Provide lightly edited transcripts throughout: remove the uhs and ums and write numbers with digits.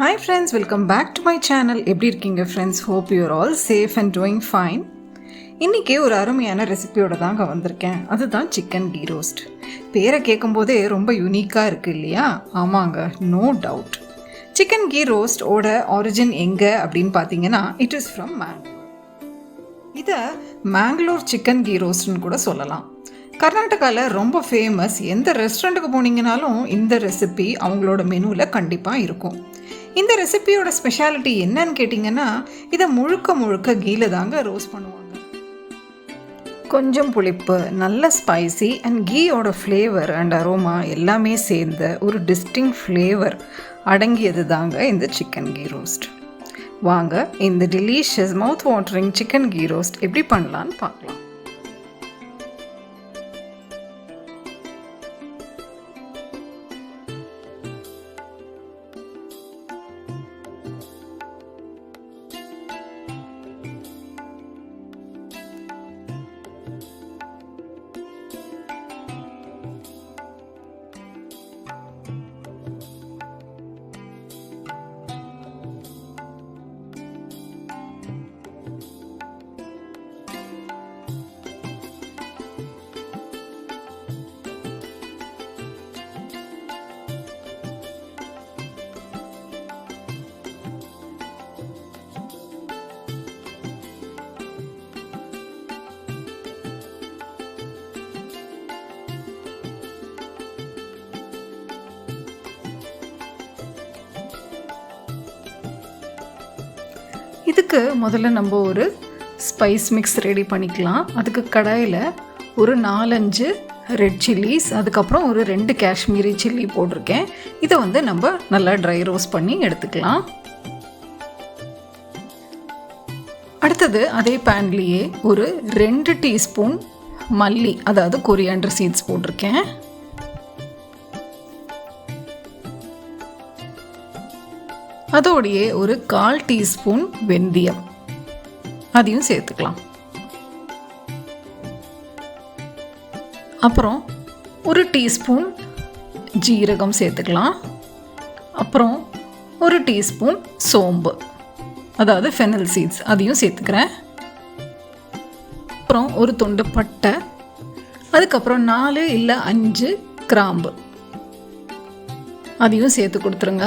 Hi friends, welcome back to my channel. எப்படி இருக்கீங்க friends? Hope you are all safe and doing fine. இன்றைக்கி ஒரு அருமையான ரெசிபியோட தாங்க வந்திருக்கேன். அதுதான் சிக்கன் கீ ரோஸ்ட். பேரை கேட்கும்போதே ரொம்ப யூனிக்காக இருக்குது இல்லையா? ஆமாங்க, நோ டவுட். சிக்கன் கீ ரோஸ்டோட ஆரிஜின் எங்கே அப்படின்னு பார்த்தீங்கன்னா இட் இஸ் ஃப்ரம் மேங்களூர். இதை மேங்களூர் சிக்கன் கீ ரோஸ்ட்னு கூட சொல்லலாம். கர்நாடகாவில் ரொம்ப ஃபேமஸ். எந்த ரெஸ்டாரண்ட்டுக்கு போனீங்கனாலும் இந்த ரெசிபி அவங்களோட மெனுவில் கண்டிப்பாக இருக்கும். இந்த ரெசிபியோட ஸ்பெஷாலிட்டி என்னன்னு கேட்டிங்கன்னா இதை முழுக்க கீல தாங்க ரோஸ்ட் பண்ணுவாங்க. கொஞ்சம் புளிப்பு, நல்ல ஸ்பைசி அண்ட் கீயோட ஃப்ளேவர் அண்ட் அரோமா எல்லாமே சேர்ந்த ஒரு டிஸ்டிங்க் ஃப்ளேவர் அடங்கியது தாங்க இந்த சிக்கன் கீ ரோஸ்ட். வாங்க இந்த delicious mouth watering chicken ghee roast எப்படி பண்ணலான்னு பார்க்கலாம். இதுக்கு முதல்ல நம்ம ஒரு ஸ்பைஸ் மிக்ஸ் ரெடி பண்ணிக்கலாம். அதுக்கு கடாயில் ஒரு 4-5 ரெட் சில்லிஸ், அதுக்கப்புறம் ஒரு 2 காஷ்மீரி சில்லி போட்டிருக்கேன். இதை நம்ம நல்லா ட்ரை ரோஸ்ட் பண்ணி எடுத்துக்கலாம். அடுத்தது அதே பேன்லேயே ஒரு 2 டீஸ்பூன் மல்லி, அதாவது கொரியாண்டர் சீட்ஸ் போட்டிருக்கேன். அதோடையே ஒரு 1/4 டீஸ்பூன் வெந்தயம் அதையும் சேர்த்துக்கலாம். அப்புறம் ஒரு டீஸ்பூன் ஜீரகம் சேர்த்துக்கலாம். அப்புறம் ஒரு டீஸ்பூன் சோம்பு, அதாவது ஃபென்னல் சீட்ஸ், அதையும் சேர்த்துக்கிறேன். அப்புறம் ஒரு துண்டு பட்டை, அதுக்கப்புறம் 4 இல்லை 5 கிராம்பு அதையும் சேர்த்து கொடுத்துருங்க.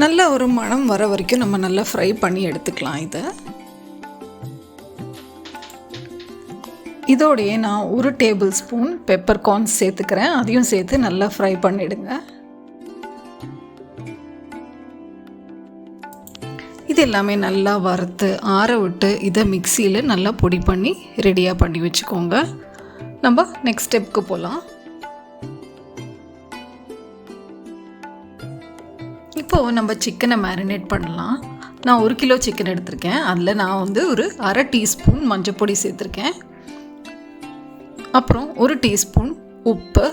நல்ல ஒரு மணம் வர வரைக்கும் நம்ம நல்லா ஃப்ரை பண்ணி எடுத்துக்கலாம். இதோடையே நான் 1 டேபிள் ஸ்பூன் பெப்பர் கார்ன்ஸ் சேர்த்துக்கிறேன். அதையும் சேர்த்து நல்லா ஃப்ரை பண்ணிடுங்க. இது எல்லாமே நல்லா வறுத்து ஆற விட்டு இதை மிக்சியில் நல்லா பொடி பண்ணி ரெடியாக பண்ணி வச்சுக்கோங்க. நம்ம நெக்ஸ்ட் ஸ்டெப்புக்கு போகலாம். இப்போது நம்ம சிக்கனை மேரினேட் பண்ணலாம். நான் 1 கிலோ சிக்கன் எடுத்திருக்கேன். அதில் நான் ஒரு 1/2 டீஸ்பூன் மஞ்சள் சேர்த்துருக்கேன். அப்புறம் 1 டீஸ்பூன் உப்பு,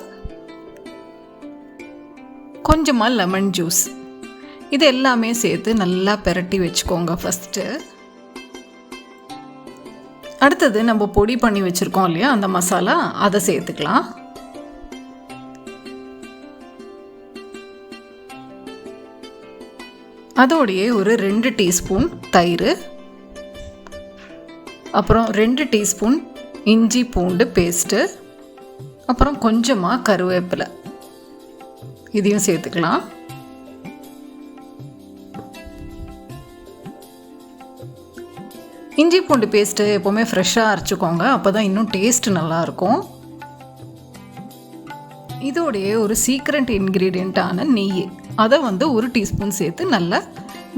கொஞ்சமாக லெமன் ஜூஸ், இது எல்லாமே சேர்த்து நல்லா பெரட்டி வச்சுக்கோங்க ஃபஸ்ட்டு. அடுத்தது நம்ம பொடி பண்ணி வச்சுருக்கோம் இல்லையா அந்த மசாலா, அதை சேர்த்துக்கலாம். அதோடையே ஒரு 2 டீஸ்பூன் தயிர், அப்புறம் 2 டீஸ்பூன் இஞ்சி பூண்டு பேஸ்ட்டு, அப்புறம் கொஞ்சமாக கருவேப்பிலை, இதையும் சேர்த்துக்கலாம். இஞ்சி பூண்டு பேஸ்ட்டு எப்போவுமே ஃப்ரெஷ்ஷாக அரைச்சிக்கோங்க, அப்போ தான் இன்னும் டேஸ்ட் நல்லாயிருக்கும். இதோடைய ஒரு சீக்ரெட் இன்க்ரீடியண்ட்டான நெய், அதை 1 டீஸ்பூன் சேர்த்து நல்லா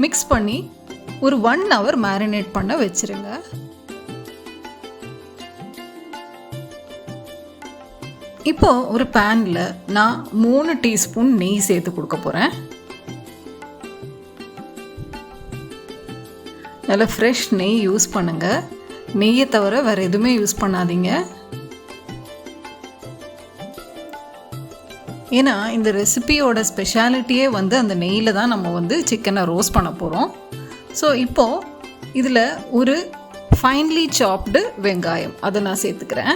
மிக்ஸ் பண்ணி ஒரு 1 ஹவர் மேரினேட் பண்ண வச்சுருங்க. இப்போது ஒரு பேனில் நான் 3 டீஸ்பூன் நெய் சேர்த்து கொடுக்க போகிறேன். நல்லா ஃப்ரெஷ் நெய் யூஸ் பண்ணுங்கள். நெய்யை தவிர வேறு எதுவுமே யூஸ் பண்ணாதீங்க. ஏன்னா இந்த ரெசிபியோட ஸ்பெஷாலிட்டியே அந்த நெய்யில் தான் நம்ம சிக்கனை ரோஸ்ட் பண்ண போகிறோம். ஸோ இப்போது இதில் ஒரு ஃபைன்லி சாப்டு வெங்காயம் அதை நான் சேர்த்துக்கிறேன்.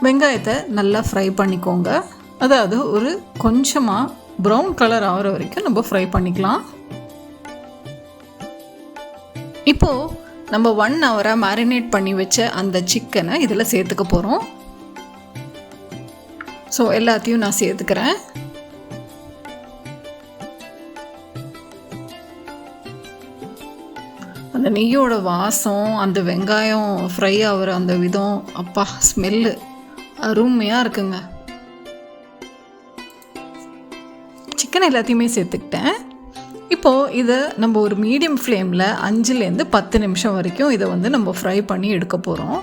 வெங்காயத்தை நல்லா ஃப்ரை பண்ணிக்கோங்க. அதாவது ஒரு கொஞ்சமாக ப்ரௌன் கலர் ஆகிற வரைக்கும் நம்ம ஃப்ரை பண்ணிக்கலாம். இப்போது நம்ம 1 ஹவராக மேரினேட் பண்ணி வச்ச அந்த சிக்கனை இதில் சேர்த்துக்க போகிறோம். ஸோ எல்லாத்தையும் நான் சேர்த்துக்கிறேன். அந்த நெய்யோட வாசம், அந்த வெங்காயம் ஃப்ரை ஆகிற அந்த விதம், அப்பா ஸ்மெல்லு அருமையாக இருக்குங்க. சிக்கன் எல்லாத்தையுமே சேர்த்துக்கிட்டேன். இப்போது இதை நம்ம ஒரு மீடியம் ஃப்ளேமில் 5லேருந்து 10 நிமிஷம் வரைக்கும் இதை வந்து நம்ம ஃப்ரை பண்ணி எடுக்க போகிறோம்.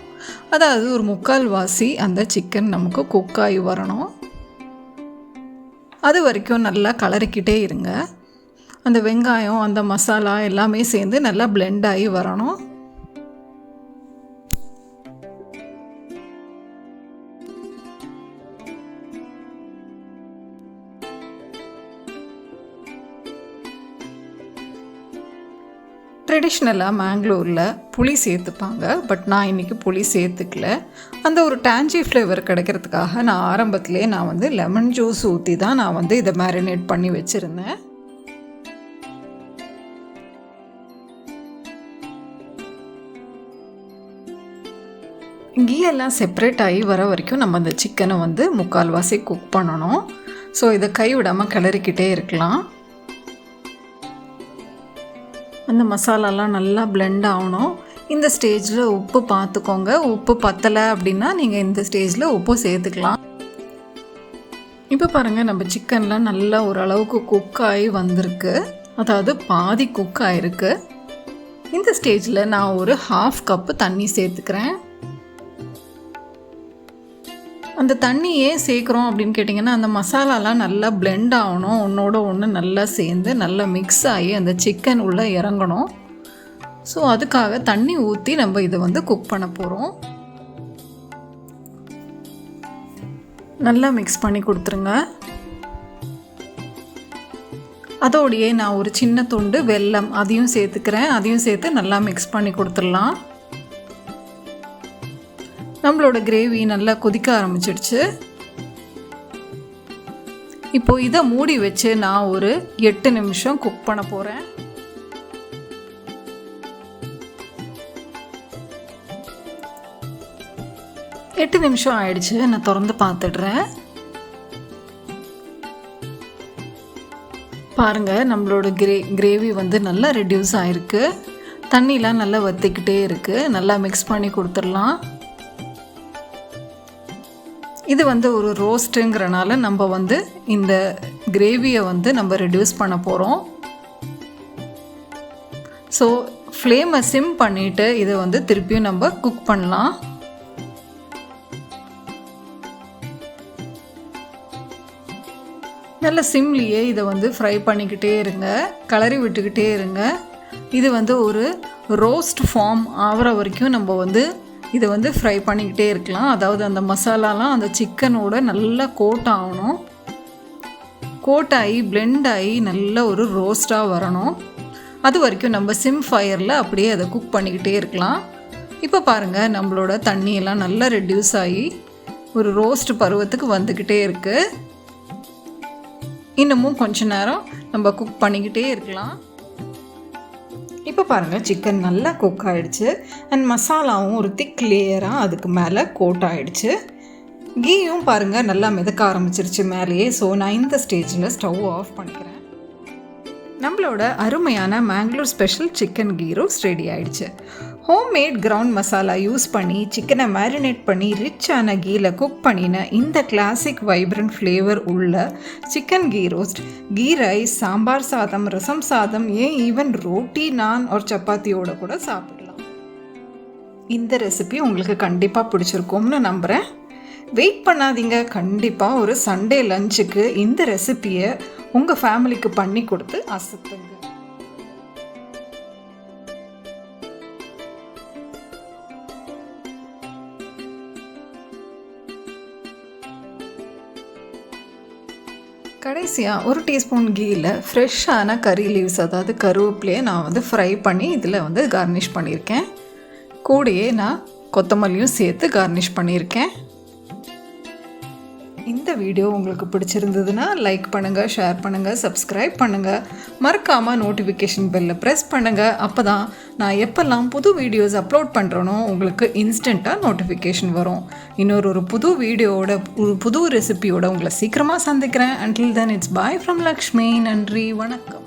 அதாவது ஒரு 3/4 வாசி அந்த சிக்கன் நமக்கு குக் ஆகி வரணும். அது வரைக்கும் நல்லா கலரிக்கிட்டே இருங்க. அந்த வெங்காயம், அந்த மசாலா எல்லாமே சேர்ந்து நல்லா பிளெண்ட் ஆகி வரணும். ட்ரெடிஷ்னலாக மேங்களூரில் புளி சேர்த்துப்பாங்க. பட் நான் இன்றைக்கி புளி சேர்த்துக்கல. அந்த ஒரு டேஞ்சி ஃப்ளேவர் கிடைக்கிறதுக்காக நான் ஆரம்பத்திலே நான் வந்து லெமன் ஜூஸ் ஊற்றி தான் நான் வந்து இதை மேரினேட் பண்ணி வச்சுருந்தேன். கீ எல்லாம் செப்ரேட் ஆகி வர வரைக்கும் நம்ம அந்த சிக்கனை வந்து 3/4 வாசி குக் பண்ணணும். ஸோ இதை கைவிடாமல் கிளறிக்கிட்டே இருக்கலாம். அந்த மசாலாலாம் நல்லா பிளெண்ட் ஆகணும். இந்த ஸ்டேஜில் உப்பு பார்த்துக்கோங்க. உப்பு பத்தலை அப்படின்னா நீங்கள் இந்த ஸ்டேஜில் உப்பு சேர்த்துக்கலாம். இப்போ பாருங்கள், நம்ம சிக்கன்லாம் நல்லா ஓரளவுக்கு குக் ஆகி வந்திருக்கு. அதாவது பாதி குக் ஆகிருக்கு. இந்த ஸ்டேஜில் நான் ஒரு 1/2 கப்பு தண்ணி சேர்த்துக்கிறேன். அந்த தண்ணி ஏன் சேர்க்குறோம் அப்படின்னு கேட்டிங்கன்னா, அந்த மசாலாலாம் நல்லா பிளெண்ட் ஆகணும். ஒன்றோட ஒன்று நல்லா சேர்ந்து நல்லா மிக்ஸ் ஆகி அந்த சிக்கன் உள்ளே இறங்கணும். ஸோ அதுக்காக தண்ணி ஊற்றி நம்ம இதை வந்து குக் பண்ண போகிறோம். நல்லா மிக்ஸ் பண்ணி கொடுத்துருங்க. அதோடையே நான் ஒரு சின்ன துண்டு வெல்லம் அதையும் சேர்த்துக்கிறேன். அதையும் சேர்த்து நல்லா மிக்ஸ் பண்ணி கொடுத்துடலாம். நம்மளோட கிரேவி நல்லா கொதிக்க ஆரம்பிச்சிடுச்சு. இப்போது இதை மூடி வச்சு நான் ஒரு 8 நிமிஷம் குக் பண்ண போகிறேன். எட்டு நிமிஷம் ஆயிடுச்சு. நான் திறந்து பார்த்துடுறேன். பாருங்கள், நம்மளோட கிரேவி வந்து நல்லா ரெடியூஸ் ஆகிருக்கு. தண்ணிலாம் நல்லா வற்றிக்கிட்டே இருக்குது. நல்லா மிக்ஸ் பண்ணி கொடுத்துடலாம். இது வந்து ஒரு ரோஸ்ட்டுங்கிறனால நம்ம வந்து இந்த கிரேவியை வந்து நம்ம ரெடியூஸ் பண்ண போகிறோம். ஸோ ஃப்ளேமை சிம் பண்ணிவிட்டு இதை வந்து திருப்பியும் நம்ம குக் பண்ணலாம். நல்ல சிம்லேயே இதை வந்து ஃப்ரை பண்ணிக்கிட்டே இருங்க, கலரி விட்டுக்கிட்டே இருங்க. இது வந்து ஒரு ரோஸ்ட் ஃபார்ம் ஆகிற வரைக்கும் நம்ம வந்து இதை வந்து ஃப்ரை பண்ணிக்கிட்டே இருக்கலாம். அதாவது அந்த மசாலாலாம் அந்த சிக்கனோட நல்லா கோட் ஆகணும். கோட் ஆகி பிளெண்ட் ஆகி நல்ல ஒரு ரோஸ்ட்டாக வரணும். அது வரைக்கும் நம்ம சிம் ஃபயரில் அப்படியே அதை குக் பண்ணிக்கிட்டே இருக்கலாம். இப்போ பாருங்கள், நம்மளோட தண்ணியெல்லாம் நல்லா ரெடியூஸ் ஆகி ஒரு ரோஸ்ட் பருவத்துக்கு வந்துக்கிட்டே இருக்குது. இன்னமும் கொஞ்ச நேரம் நம்ம குக் பண்ணிக்கிட்டே இருக்கலாம். இப்போ பாருங்கள், சிக்கன் நல்லா குக் ஆகிடுச்சு. அண்ட் மசாலாவும் ஒரு திக் லேயராக அதுக்கு மேலே கோட் ஆகிடுச்சு. கீயும் பாருங்கள் நல்லா மிதக்க ஆரம்பிச்சிருச்சு மேலேயே. ஸோ நான் இந்த ஸ்டேஜில் ஸ்டவ் ஆஃப் பண்ணிக்கிறேன். நம்மளோட அருமையான Mangalore special chicken ghee roast ready ஆகிடுச்சு. ஹோம்மேட் கிரவுண்ட் மசாலா யூஸ் பண்ணி சிக்கனை மேரினேட் பண்ணி ரிச்சான கீயில் குக் பண்ணின இந்த கிளாசிக் வைப்ரண்ட் ஃப்ளேவர் உள்ள chicken ghee roast ghee rice, sambar சாதம், ரசம் சாதம், ஏன் ஈவன் ரோட்டி, நான் ஒரு சப்பாத்தியோட கூட சாப்பிடலாம். இந்த ரெசிபி உங்களுக்கு கண்டிப்பாக பிடிச்சிருக்கும்னு நம்புகிறேன். வெயிட் பண்ணாதீங்க, கண்டிப்பாக ஒரு சண்டே லஞ்சுக்கு இந்த ரெசிபியை உங்கள் ஃபேமிலிக்கு பண்ணி கொடுத்து அசத்துங்க. கடைசியாக ஒரு டீஸ்பூன் கீயில் ஃப்ரெஷ்ஷான கறி லீவ்ஸ், அதாவது கருவேப்பிலையை நான் வந்து ஃப்ரை பண்ணி இதில் வந்து கார்னிஷ் பண்ணியிருக்கேன். கூடயே நான் கொத்தமல்லியும் சேர்த்து கார்னிஷ் பண்ணியிருக்கேன். இந்த வீடியோ உங்களுக்கு பிடிச்சிருந்ததுன்னா லைக் பண்ணுங்கள், ஷேர் பண்ணுங்கள், சப்ஸ்கிரைப் பண்ணுங்கள். மறக்காமல் நோட்டிஃபிகேஷன் பெல்லை ப்ரெஸ் பண்ணுங்கள். அப்போ தான் நான் எப்போல்லாம் புது வீடியோஸ் அப்லோட் பண்ணுறேனோ உங்களுக்கு இன்ஸ்டண்ட்டாக நோட்டிஃபிகேஷன் வரும். இன்னொரு புது வீடியோவோட ஒரு புது ரெசிபியோட உங்களை சீக்கிரமாக சந்திக்கிறேன். Until then, it's bye from Lakshmi. நன்றி, வணக்கம்.